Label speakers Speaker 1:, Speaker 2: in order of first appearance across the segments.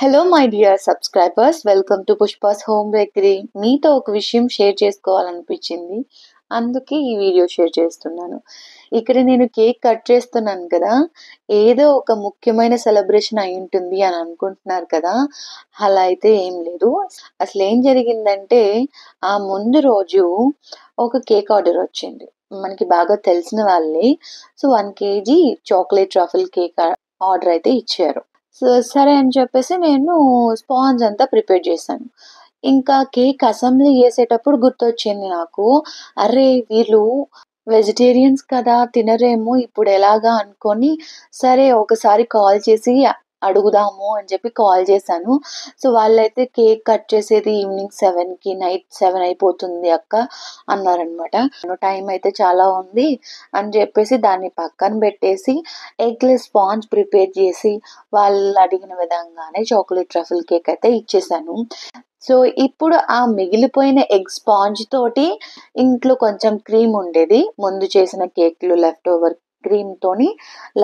Speaker 1: Hello my dear subscribers, welcome to Pushpa's home bakery. మీతో ఒక విషయం షేర్ చేసుకోవాలనిపించింది, అందుకే ఈ వీడియో షేర్ చేస్తున్నాను. ఇక్కడ నేను కేక్ కట్ చేస్తున్నాను కదా, ఏదో ఒక ముఖ్యమైన సెలబ్రేషన్ అయి ఉంటుంది అని అనుకుంటున్నారు కదా. అలా అయితే ఏం లేదు. అసలు ఏం జరిగిందంటే, ఆ ముందు రోజు ఒక కేక్ ఆర్డర్ వచ్చింది. మనకి బాగా తెలిసిన వాళ్ళే. So 1 kg chocolate truffle cake order అయితే ఇచ్చారు. సరే అని చెప్పేసి నేను స్పాంజ్ అంతా ప్రిపేర్ చేశాను. ఇంకా కేక్ అసెంబ్లీ చేసేటప్పుడు గుర్తొచ్చింది నాకు. అరే! వీళ్ళు వెజిటేరియన్స్ కదా, తినరేమో ఇప్పుడు ఎలాగా అనుకోని, సరే ఒకసారి కాల్ చేసి అడుగుదాము అని చెప్పి కాల్ చేశాను. సో వాళ్ళైతే కేక్ కట్ చేసేది ఈవినింగ్ 7కి, నైట్ 7 అయిపోతుంది అక్క అన్నారనమాట. టైం అయితే చాలా ఉంది అని చెప్పేసి దాన్ని పక్కన పెట్టేసి ఎగ్లెస్ స్పాంజ్ ప్రిపేర్ చేసి వాళ్ళు అడిగిన విధంగానే చాక్లెట్ ట్రఫుల్ కేక్ అయితే ఇచ్చేసాను. సో ఇప్పుడు ఆ మిగిలిపోయిన ఎగ్ స్పాంజ్ తోటి ఇంట్లో కొంచెం క్రీమ్ ఉండేది, ముందు చేసిన కేక్లు లెఫ్ట్ ఓవర్ క్రీమ్ తోని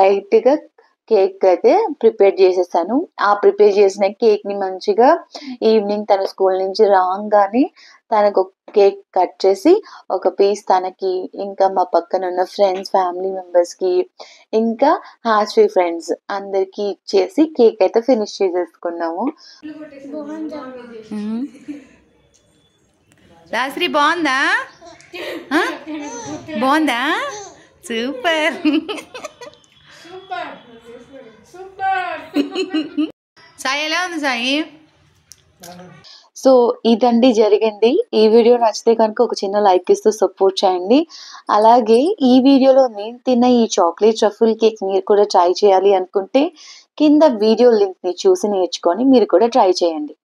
Speaker 1: లైట్గా కేక్ అయితే ప్రిపేర్ చేసేసాను. ఆ ప్రిపేర్ చేసిన కేక్ ని మంచిగా ఈవినింగ్ తన స్కూల్ నుంచి రాగానే తనకు కేక్ కట్ చేసి ఒక పీస్ తనకి, ఇంకా మా పక్కన ఉన్న ఫ్రెండ్స్, ఫ్యామిలీ మెంబర్స్ కి, ఇంకా హ్యాస్వీ ఫ్రెండ్స్ అందరికి ఇచ్చేసి కేక్ అయితే ఫినిష్ చేసేసుకున్నాము. రాశ్రీ బాగుందా? బాగుందా? సూపర్. సాయి ఎలా ఉంది సాయి? సో ఇదండి జరిగింది. ఈ వీడియో నచ్చితే కనుక ఒక చిన్న లైక్ ఇస్తూ సపోర్ట్ చేయండి. అలాగే ఈ వీడియోలో నేను తిన్న ఈ చాక్లెట్ ట్రఫుల్ కేక్ మీరు కూడా ట్రై చేయాలి అనుకుంటే కింద వీడియో లింక్ ని చూసి నేర్చుకొని మీరు కూడా ట్రై చేయండి.